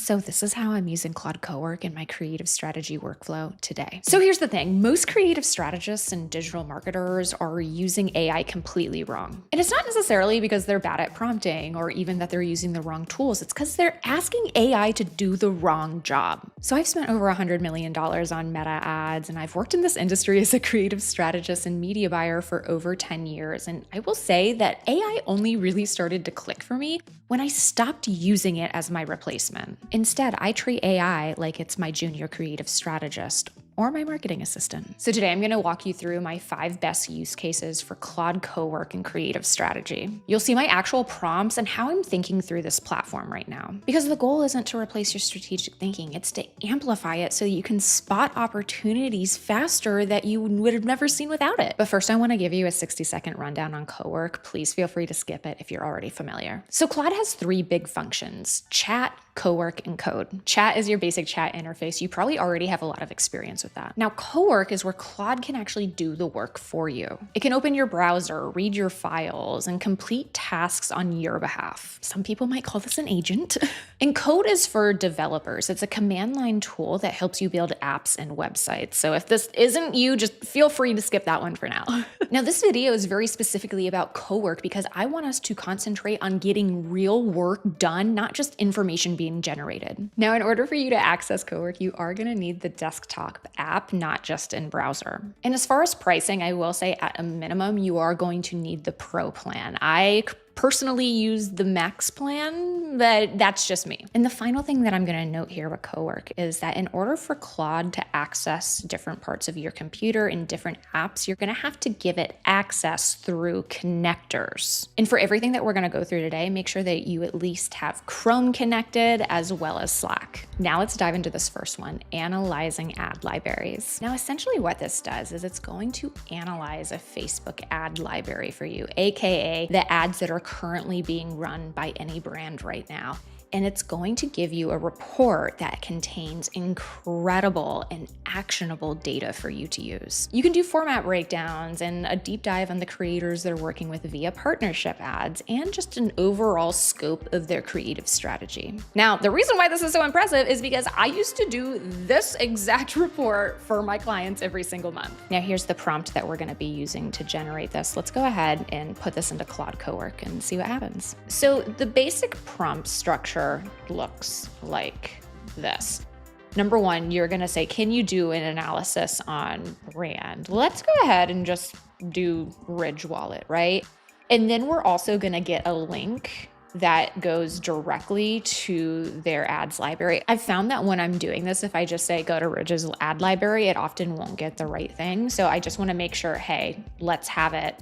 So this is how I'm using Claude Cowork in my creative strategy workflow today. So here's the thing. Most creative strategists and digital marketers are using AI completely wrong. And it's not necessarily because they're bad at prompting or even that they're using the wrong tools. It's because they're asking AI to do the wrong job. So I've spent over $100 million on Meta ads, and I've worked in this industry as a creative strategist and media buyer for over 10 years. And I will say that AI only really started to click for me when I stopped using it as my replacement. Instead, I treat AI like it's my junior creative strategist or my marketing assistant. So today I'm gonna walk you through my 5 best use cases for Claude Cowork and creative strategy. You'll see my actual prompts and how I'm thinking through this platform right now. Because the goal isn't to replace your strategic thinking, it's to amplify it so that you can spot opportunities faster that you would have never seen without it. But first I wanna give you a 60-second rundown on Cowork. Please feel free to skip it if you're already familiar. So Claude has 3 big functions: chat, Cowork, and code. Chat is your basic chat interface. You probably already have a lot of experience with that. Now, Cowork is where Claude can actually do the work for you. It can open your browser, read your files, and complete tasks on your behalf. Some people might call this an agent. And code is for developers. It's a command line tool that helps you build apps and websites. So if this isn't you, just feel free to skip that one for now. Now, this video is very specifically about Cowork because I want us to concentrate on getting real work done, not just information being generated. Now, in order for you to access Cowork, you are going to need the desktop app, not just in browser. And as far as pricing, I will say at a minimum, you are going to need the Pro plan. I personally use the Max plan, but that's just me. And the final thing that I'm going to note here with Cowork is that in order for Claude to access different parts of your computer and different apps, you're going to have to give it access through connectors. And for everything that we're going to go through today, make sure that you at least have Chrome connected as well as Slack. Now let's dive into this first one, analyzing ad libraries. Now, essentially what this does is it's going to analyze a Facebook ad library for you, aka the ads that are currently being run by any brand right now. And it's going to give you a report that contains incredible and actionable data for you to use. You can do format breakdowns and a deep dive on the creators they're working with via partnership ads and just an overall scope of their creative strategy. Now, the reason why this is so impressive is because I used to do this exact report for my clients every single month. Now, here's the prompt that we're going to be using to generate this. Let's go ahead and put this into Claude Cowork and see what happens. So the basic prompt structure looks like this. Number 1, you're going to say, can you do an analysis on brand? Let's go ahead and just do Ridge Wallet, right? And then we're also going to get a link that goes directly to their ads library. I've found that when I'm doing this, if I just say go to Ridge's ad library, it often won't get the right thing. So I just want to make sure, hey, let's have it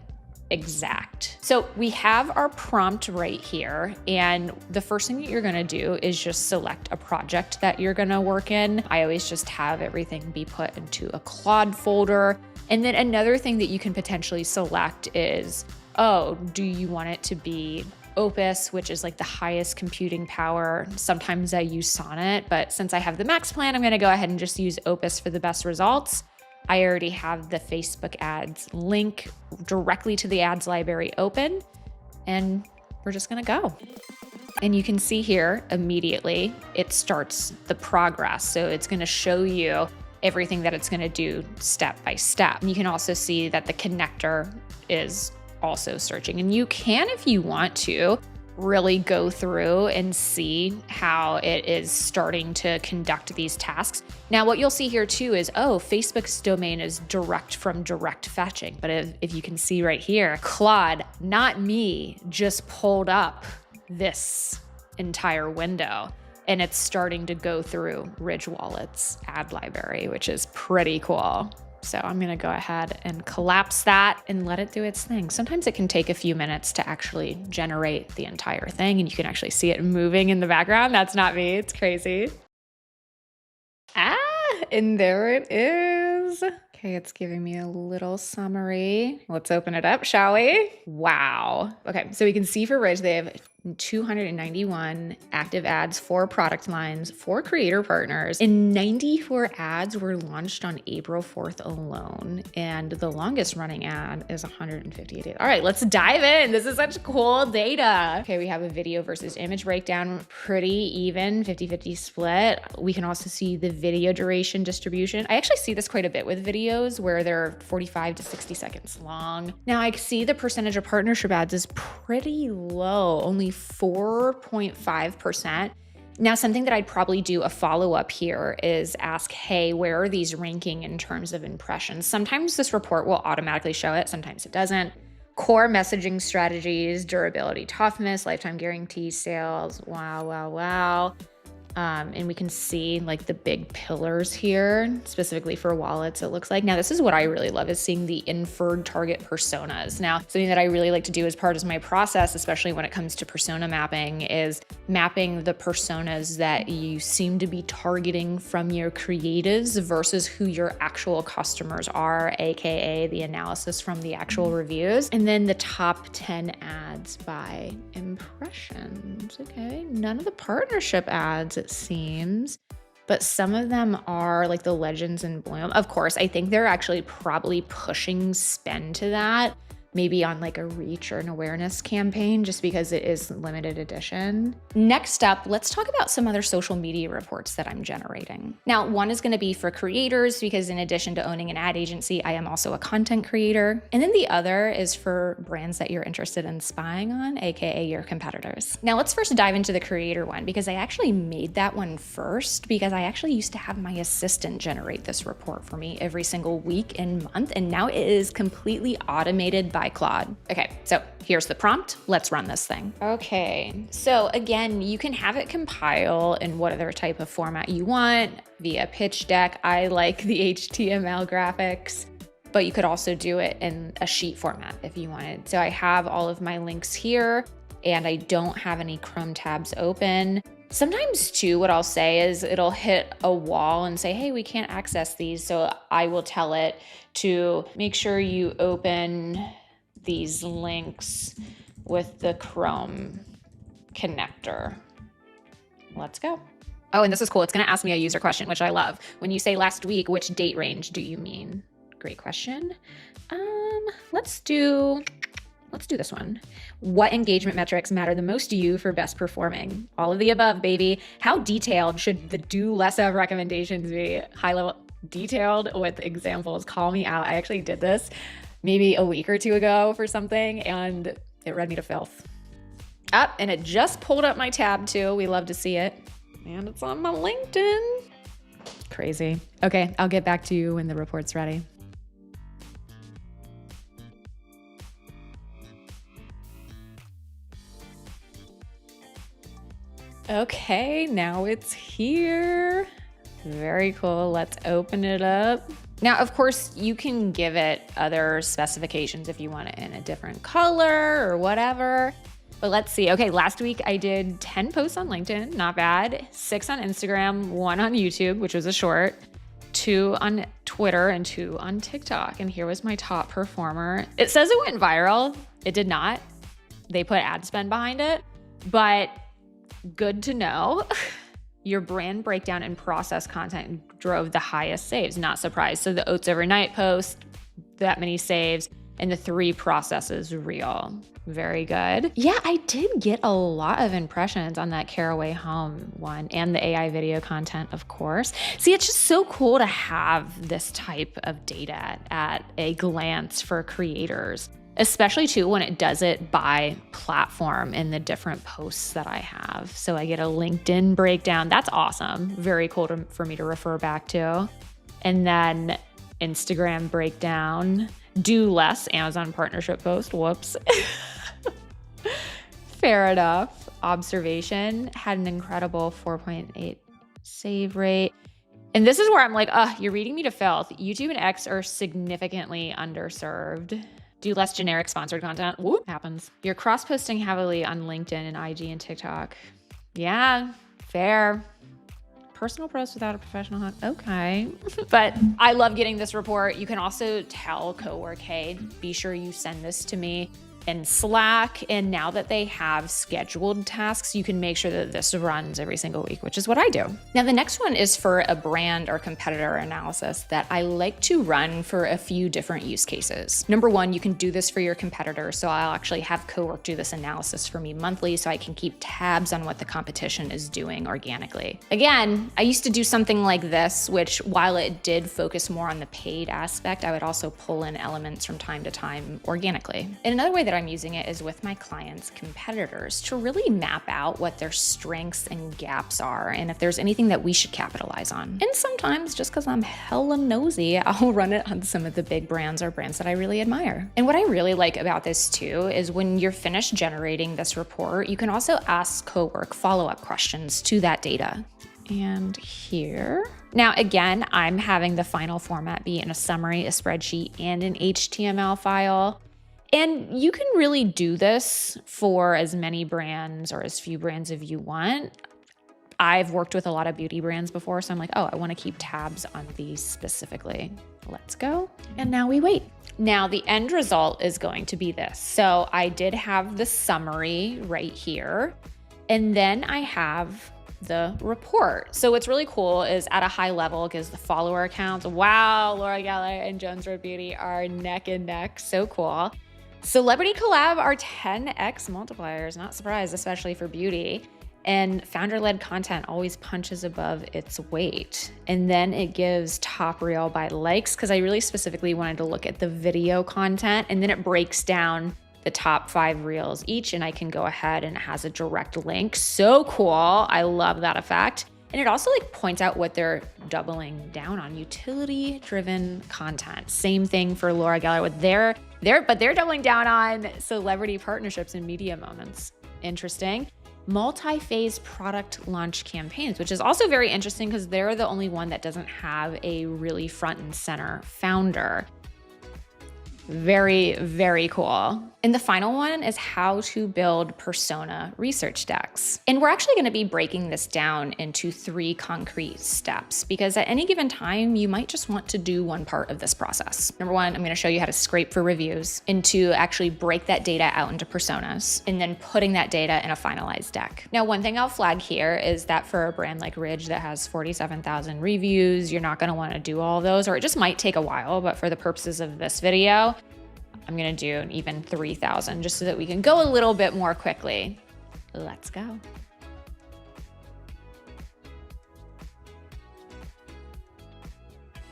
exact. So we have our prompt right here. And the first thing that you're going to do is just select a project that you're going to work in. I always just have everything be put into a Claude folder. And then another thing that you can potentially select is, oh, do you want it to be Opus, which is like the highest computing power? Sometimes I use Sonnet, but since I have the Max plan, I'm going to go ahead and just use Opus for the best results. I already have the Facebook ads link directly to the ads library open, and we're just gonna go. And you can see here immediately, it starts the progress. So it's gonna show you everything that it's gonna do step by step. And you can also see that the connector is also searching. And you can, if you want to, really go through and see how it is starting to conduct these tasks. Now, what you'll see here too is, oh, Facebook's domain is direct from direct fetching. But if you can see right here, Claude, not me, just pulled up this entire window. And it's starting to go through Ridge Wallet's ad library, which is pretty cool. So I'm going to go ahead and collapse that and let it do its thing. Sometimes it can take a few minutes to actually generate the entire thing, and you can actually see it moving in the background. That's not me. It's crazy. And there it is. Okay, it's giving me a little summary. Let's open it up, shall we? Wow. Okay, so we can see for Ridge, they have 291 active ads, 4 product lines, 4 creator partners, and 94 ads were launched on April 4th alone. And the longest running ad is 158 days. All right, let's dive in. This is such cool data. Okay, we have a video versus image breakdown, pretty even, 50-50 split. We can also see the video duration distribution. I actually see this quite a bit with videos where they're 45 to 60 seconds long. Now I see the percentage of partnership ads is pretty low, only 4.5%. Now, something that I'd probably do a follow-up here is ask, hey, where are these ranking in terms of impressions? Sometimes this report will automatically show it, sometimes it doesn't. Core messaging strategies, durability, toughness, lifetime guarantee, sales, wow. And we can see like the big pillars here, specifically for wallets, it looks like. Now, this is what I really love, is seeing the inferred target personas. Now, something that I really like to do as part of my process, especially when it comes to persona mapping, is mapping the personas that you seem to be targeting from your creatives versus who your actual customers are, AKA the analysis from the actual reviews. And then the top 10 ads by impressions. Okay, none of the partnership ads, it seems, but some of them are like the Legends and Bloom. Of course, I think they're actually probably pushing spend to that, maybe on like a reach or an awareness campaign, just because it is limited edition. Next up, let's talk about some other social media reports that I'm generating. Now, one is gonna be for creators, because in addition to owning an ad agency, I am also a content creator. And then the other is for brands that you're interested in spying on, AKA your competitors. Now, let's first dive into the creator one, because I actually made that one first, because I actually used to have my assistant generate this report for me every single week and month, and now it is completely automated by Claude. Okay, so here's the prompt. Let's run this thing. Okay, so again, you can have it compile in whatever type of format you want via pitch deck. I like the HTML graphics, but you could also do it in a sheet format if you wanted. So I have all of my links here, and I don't have any Chrome tabs open. Sometimes too, what I'll say is it'll hit a wall and say, hey, we can't access these. So I will tell it to make sure you open these links with the Chrome connector. Let's go. Oh, and this is cool. It's going to ask me a user question, which I love. When you say last week, which date range do you mean? Great question. Let's do this one. What engagement metrics matter the most to you for best performing? All of the above, baby. How detailed should the do less of recommendations be? High level, detailed with examples. Call me out. I actually did this maybe a week or two ago for something, and it read me to filth. And it just pulled up my tab too. We love to see it. And it's on my LinkedIn. Crazy. Okay, I'll get back to you when the report's ready. Okay, now it's here. Very cool. Let's open it up. Now, of course, you can give it other specifications if you want it in a different color or whatever. But let's see. Okay, last week I did 10 posts on LinkedIn, not bad. 6 on Instagram, 1 on YouTube, which was a short, 2 on Twitter, and 2 on TikTok. And here was my top performer. It says it went viral. It did not. They put ad spend behind it, but good to know. Your brand breakdown and process content drove the highest saves, not surprised. So the Oats Overnight post, that many saves, and the 3 processes reel. Very good. Yeah, I did get a lot of impressions on that Caraway Home one, and the AI video content, of course. See, it's just so cool to have this type of data at a glance for creators, especially too when it does it by platform in the different posts that I have. So I get a LinkedIn breakdown. That's awesome. Very cool for me to refer back to. And then Instagram breakdown, do less, Amazon partnership post, whoops. Fair enough. Observation had an incredible 4.8 save rate. And this is where I'm like, you're reading me to filth. YouTube and X are significantly underserved. Do less generic sponsored content. Whoop, happens. You're cross-posting heavily on LinkedIn and IG and TikTok. Yeah, fair. Personal post without a professional hunt. Okay. But I love getting this report. You can also tell Cowork, hey, be sure you send this to me. in Slack. And now that they have scheduled tasks, you can make sure that this runs every single week, which is what I do. Now, the next one is for a brand or competitor analysis that I like to run for a few different use cases. Number one, you can do this for your competitor. So I'll actually have Cowork do this analysis for me monthly so I can keep tabs on what the competition is doing organically. Again, I used to do something like this, which while it did focus more on the paid aspect, I would also pull in elements from time to time organically. And another way that I'm using it is with my clients' competitors to really map out what their strengths and gaps are and if there's anything that we should capitalize on. And sometimes, just because I'm hella nosy, I'll run it on some of the big brands or brands that I really admire. And what I really like about this too is when you're finished generating this report, you can also ask Cowork follow-up questions to that data. And here. Now, again, I'm having the final format be in a summary, a spreadsheet, and an HTML file. And you can really do this for as many brands or as few brands as you want. I've worked with a lot of beauty brands before, so I'm like, oh, I want to keep tabs on these specifically. Let's go. And now we wait. Now, the end result is going to be this. So I did have the summary right here, and then I have the report. So what's really cool is at a high level, because the follower accounts, wow, Laura Geller and Jones Road Beauty are neck and neck. So cool. Celebrity collab are 10x multipliers, not surprised, especially for beauty. And founder-led content always punches above its weight. And then it gives top reel by likes, because I really specifically wanted to look at the video content, and then it breaks down the top 5 reels each, and I can go ahead and it has a direct link. So cool. I love that effect. And it also points out what they're doubling down on, utility-driven content. Same thing for Laura Geller with but they're doubling down on celebrity partnerships and media moments. Interesting. Multi-phase product launch campaigns, which is also very interesting because they're the only one that doesn't have a really front and center founder. Very, very cool. And the final one is how to build persona research decks. And we're actually going to be breaking this down into 3 concrete steps, because at any given time, you might just want to do one part of this process. Number 1, I'm going to show you how to scrape for reviews, and to actually break that data out into personas, and then putting that data in a finalized deck. Now, one thing I'll flag here is that for a brand like Ridge that has 47,000 reviews, you're not going to want to do all those, or it just might take a while, but for the purposes of this video, I'm gonna do an even 3,000 just so that we can go a little bit more quickly. Let's go.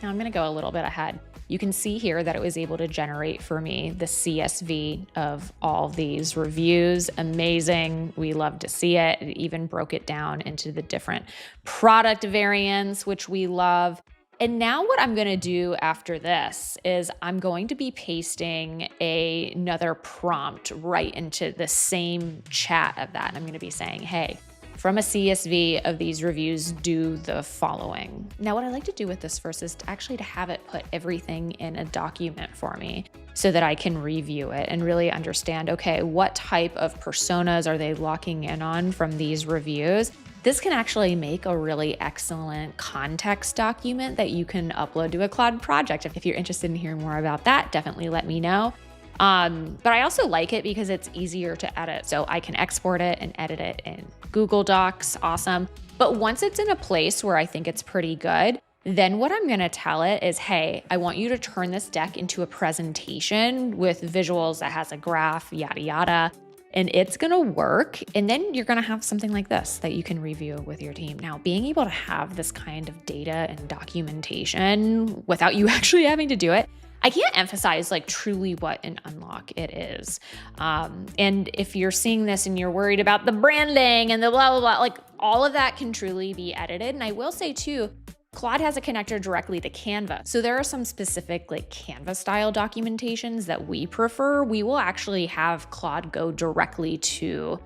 Now I'm gonna go a little bit ahead. You can see here that it was able to generate for me the CSV of all these reviews. Amazing, we love to see it. It even broke it down into the different product variants, which we love. And now what I'm going to do after this is I'm going to be pasting another prompt right into the same chat of that. And I'm going to be saying, hey, from a CSV of these reviews, do the following. Now, what I like to do with this first is to have it put everything in a document for me so that I can review it and really understand, okay, what type of personas are they locking in on from these reviews? This can actually make a really excellent context document that you can upload to a Claude project. If you're interested in hearing more about that, definitely let me know. But I also like it because it's easier to edit. So I can export it and edit it in Google Docs, awesome. But once it's in a place where I think it's pretty good, then what I'm gonna tell it is, hey, I want you to turn this deck into a presentation with visuals that has a graph, yada, yada. And it's gonna work. And then you're gonna have something like this that you can review with your team. Now, being able to have this kind of data and documentation without you actually having to do it, I can't emphasize truly what an unlock it is. And if you're seeing this and you're worried about the branding and the blah, blah, blah, all of that can truly be edited. And I will say too, Claude has a connector directly to Canva. So there are some specific Canva style documentations that we prefer. We will actually have Claude go directly to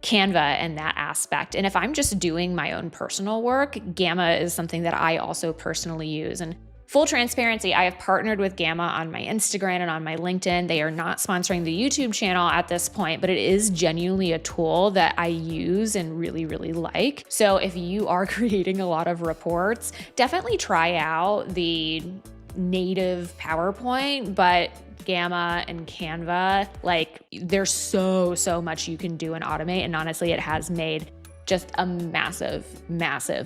Canva and that aspect. And if I'm just doing my own personal work, Gamma is something that I also personally use. And full transparency, I have partnered with Gamma on my Instagram and on my LinkedIn. They are not sponsoring the YouTube channel at this point, but it is genuinely a tool that I use and really, really like. So if you are creating a lot of reports, definitely try out the native PowerPoint, but Gamma and Canva, like there's so much you can do and automate. And honestly, it has made just a massive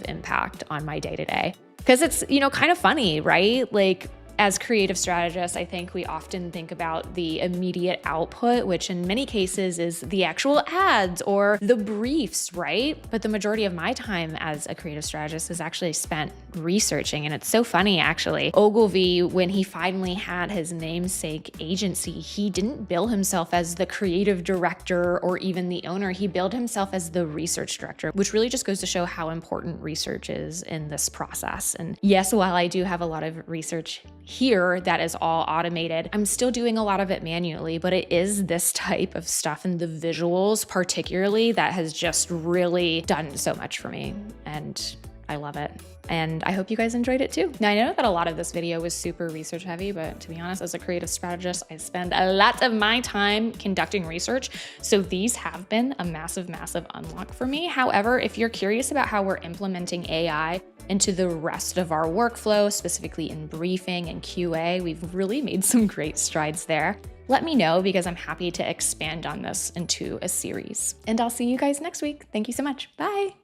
impact on my day-to-day. Because it's, kind of funny, right? Like as creative strategists, I think we often think about the immediate output, which in many cases is the actual ads or the briefs, right? But the majority of my time as a creative strategist is actually spent researching. And it's so funny, actually. Ogilvy, when he finally had his namesake agency, he didn't bill himself as the creative director or even the owner. He billed himself as the research director, which really just goes to show how important research is in this process. And yes, while I do have a lot of research here that is all automated, I'm still doing a lot of it manually, but it is this type of stuff and the visuals particularly that has just really done so much for me, and I love it. And I hope you guys enjoyed it too. Now, I know that a lot of this video was super research heavy, but to be honest, as a creative strategist, I spend a lot of my time conducting research. So these have been a massive unlock for me. However, if you're curious about how we're implementing AI into the rest of our workflow, specifically in briefing and QA, we've really made some great strides there. Let me know, because I'm happy to expand on this into a series. And I'll see you guys next week. Thank you so much. Bye.